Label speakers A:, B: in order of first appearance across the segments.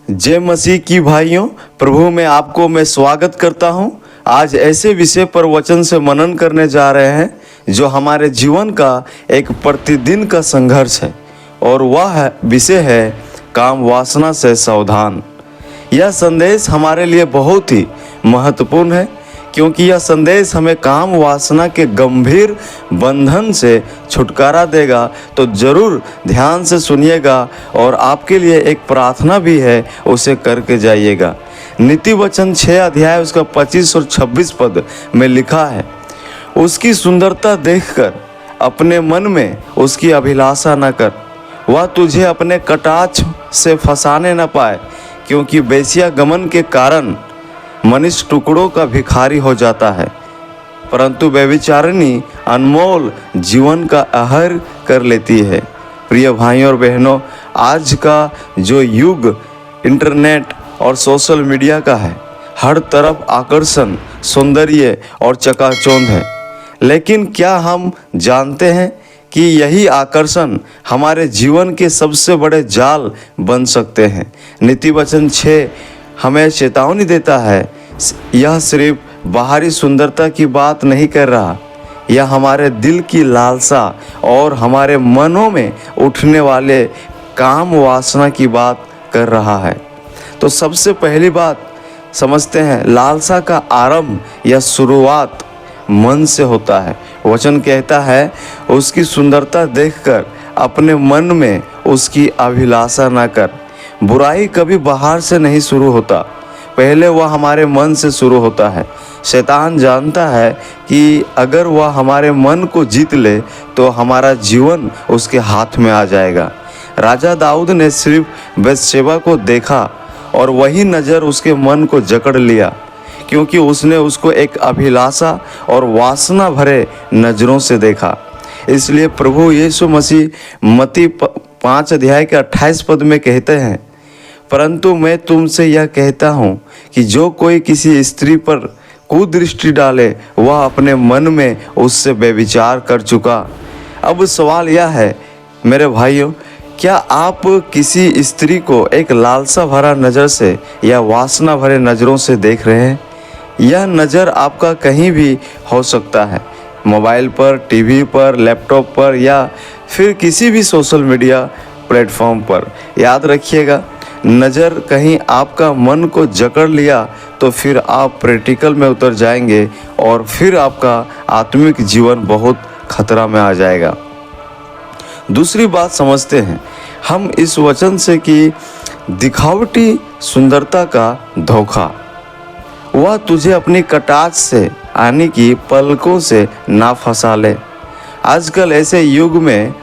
A: जय मसीह की भाइयों, प्रभु में आपको मैं स्वागत करता हूं। आज ऐसे विषय पर वचन से मनन करने जा रहे हैं जो हमारे जीवन का एक प्रतिदिन का संघर्ष है, और वह विषय है काम वासना से सावधान। यह संदेश हमारे लिए बहुत ही महत्वपूर्ण है, क्योंकि यह संदेश हमें काम वासना के गंभीर बंधन से छुटकारा देगा। तो जरूर ध्यान से सुनिएगा, और आपके लिए एक प्रार्थना भी है, उसे करके जाइएगा। नीति वचन 6 अध्याय उसका 25 और 26 पद में लिखा है, उसकी सुंदरता देखकर अपने मन में उसकी अभिलाषा न कर, वह तुझे अपने कटाक्ष से फंसाने न पाए, क्योंकि बेसिया गमन के कारण मनुष्य टुकड़ों का भिखारी हो जाता है, परंतु व्यभिचारिणी अनमोल जीवन का आहर कर लेती है। प्रिय भाइयों और बहनों, आज का जो युग इंटरनेट और सोशल मीडिया का है, हर तरफ आकर्षण, सौंदर्य और चकाचौंध है। लेकिन क्या हम जानते हैं कि यही आकर्षण हमारे जीवन के सबसे बड़े जाल बन सकते हैं? नीति वचन 6 हमें चेतावनी देता है। यह सिर्फ बाहरी सुंदरता की बात नहीं कर रहा, यह हमारे दिल की लालसा और हमारे मनों में उठने वाले काम वासना की बात कर रहा है। तो सबसे पहली बात समझते हैं, लालसा का आरंभ या शुरुआत मन से होता है। वचन कहता है, उसकी सुंदरता देखकर अपने मन में उसकी अभिलाषा ना कर। बुराई कभी बाहर से नहीं शुरू होता, पहले वह हमारे मन से शुरू होता है। शैतान जानता है कि अगर वह हमारे मन को जीत ले तो हमारा जीवन उसके हाथ में आ जाएगा। राजा दाऊद ने सिर्फ बैतशेबा को देखा और वही नज़र उसके मन को जकड़ लिया, क्योंकि उसने उसको एक अभिलाषा और वासना भरे नज़रों से देखा। इसलिए प्रभु यीशु मसीह मत्ती 5 अध्याय के 28 पद में कहते हैं, परंतु मैं तुमसे यह कहता हूँ कि जो कोई किसी स्त्री पर कुदृष्टि डाले, वह अपने मन में उससे व्यभिचार कर चुका। अब सवाल यह है मेरे भाइयों, क्या आप किसी स्त्री को एक लालसा भरा नज़र से या वासना भरे नज़रों से देख रहे हैं? यह नज़र आपका कहीं भी हो सकता है, मोबाइल पर, टीवी पर, लैपटॉप पर, या फिर किसी भी सोशल मीडिया प्लेटफॉर्म पर। याद रखिएगा, नज़र कहीं आपका मन को जकड़ लिया तो फिर आप प्रैक्टिकल में उतर जाएंगे और फिर आपका आत्मिक जीवन बहुत खतरा में आ जाएगा। दूसरी बात समझते हैं हम इस वचन से कि दिखावटी सुंदरता का धोखा, वह तुझे अपनी कटाक्ष से यानी कि पलकों से ना फंसा ले। आजकल ऐसे युग में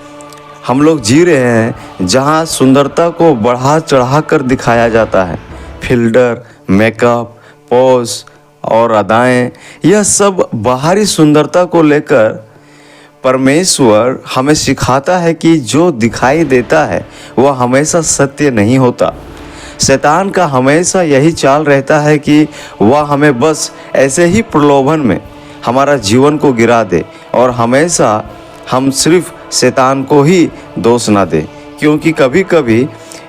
A: हम लोग जी रहे हैं जहां सुंदरता को बढ़ा चढ़ा कर दिखाया जाता है। फिल्टर, मेकअप, पोज और अदाएं, यह सब बाहरी सुंदरता को लेकर परमेश्वर हमें सिखाता है कि जो दिखाई देता है वह हमेशा सत्य नहीं होता। शैतान का हमेशा यही चाल रहता है कि वह हमें बस ऐसे ही प्रलोभन में हमारा जीवन को गिरा दे, और हमेशा हम सिर्फ शैतान को ही दोष ना दे, क्योंकि कभी कभी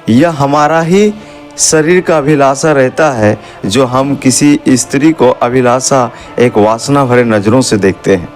A: यह हमारा ही शरीर का अभिलाषा रहता है जो हम किसी स्त्री को अभिलाषा एक वासना भरे नज़रों से देखते हैं।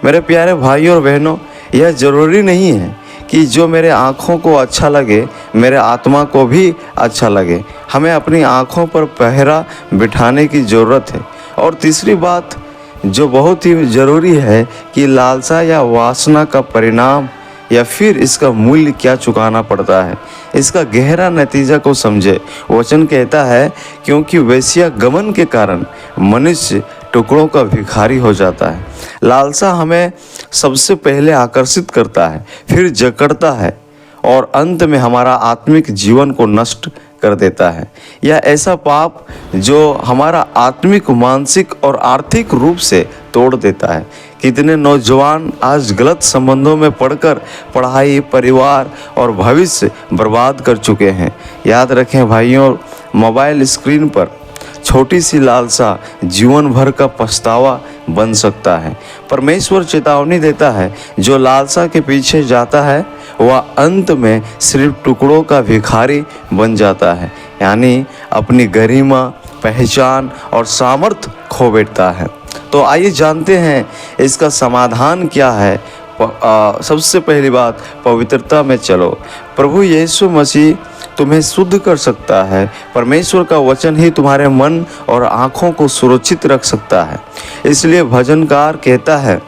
A: मेरे प्यारे भाइयों और बहनों, यह ज़रूरी नहीं है कि जो मेरे आँखों को अच्छा लगे मेरे आत्मा को भी अच्छा लगे। हमें अपनी आँखों पर पहरा बिठाने की ज़रूरत है। और तीसरी बात जो बहुत ही ज़रूरी है कि लालसा या वासना का परिणाम या फिर इसका मूल्य क्या चुकाना पड़ता है, इसका गहरा नतीजा को समझे। वचन कहता है, क्योंकि वेश्या गमन के कारण मनुष्य टुकड़ों का भिखारी हो जाता है। लालसा हमें सबसे पहले आकर्षित करता है, फिर जकड़ता है और अंत में हमारा आत्मिक जीवन को नष्ट कर देता है। यह ऐसा पाप जो हमारा आत्मिक, मानसिक और आर्थिक रूप से तोड़ देता है। कितने नौजवान आज गलत संबंधों में पड़कर पढ़ाई, परिवार और भविष्य बर्बाद कर चुके हैं। याद रखें भाइयों, मोबाइल स्क्रीन पर छोटी सी लालसा जीवन भर का पछतावा बन सकता है। परमेश्वर चेतावनी देता है, जो लालसा के पीछे जाता है वह अंत में सिर्फ टुकड़ों का भिखारी बन जाता है। यानी अपनी गरिमा, पहचान और सामर्थ्य खो बैठता है। तो आइए जानते हैं इसका समाधान क्या है। सबसे पहली बात, पवित्रता में चलो। प्रभु यीशु मसीह तुम्हें शुद्ध कर सकता है। परमेश्वर का वचन ही तुम्हारे मन और आँखों को सुरक्षित रख सकता है। इसलिए भजनकार कहता है,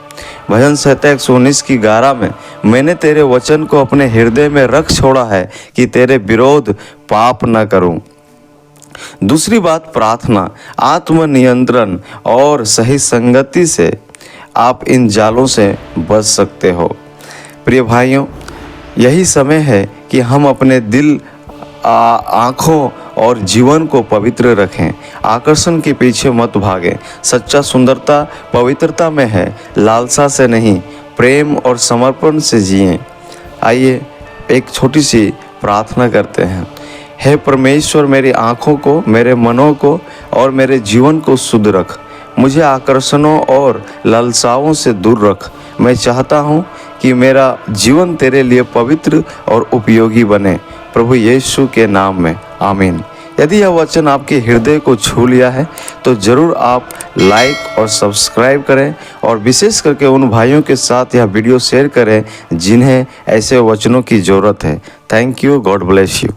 A: भजन संहिता 119 की 11 में, मैंने तेरे वचन को अपने हृदय में रख छोड़ा है कि तेरे विरोध पाप न करूं। दूसरी बात, प्रार्थना, आत्मनियंत्रण और सही संगति से आप इन जालों से बच सकते हो। प्रिय भाइयों, यही समय है कि हम अपने दिल, आँखों और जीवन को पवित्र रखें। आकर्षण के पीछे मत भागें। सच्चा सुंदरता पवित्रता में है, लालसा से नहीं, प्रेम और समर्पण से जिएं। आइए एक छोटी सी प्रार्थना करते हैं। हे परमेश्वर, मेरी आँखों को, मेरे मनों को और मेरे जीवन को शुद्ध रख। मुझे आकर्षणों और लालसाओं से दूर रख। मैं चाहता हूँ कि मेरा जीवन तेरे लिए पवित्र और उपयोगी बने। प्रभु यीशु के नाम में, आमीन। यदि यह वचन आपके हृदय को छू लिया है तो ज़रूर आप लाइक और सब्सक्राइब करें और विशेष करके उन भाइयों के साथ यह वीडियो शेयर करें जिन्हें ऐसे वचनों की ज़रूरत है। Thank you. God bless you.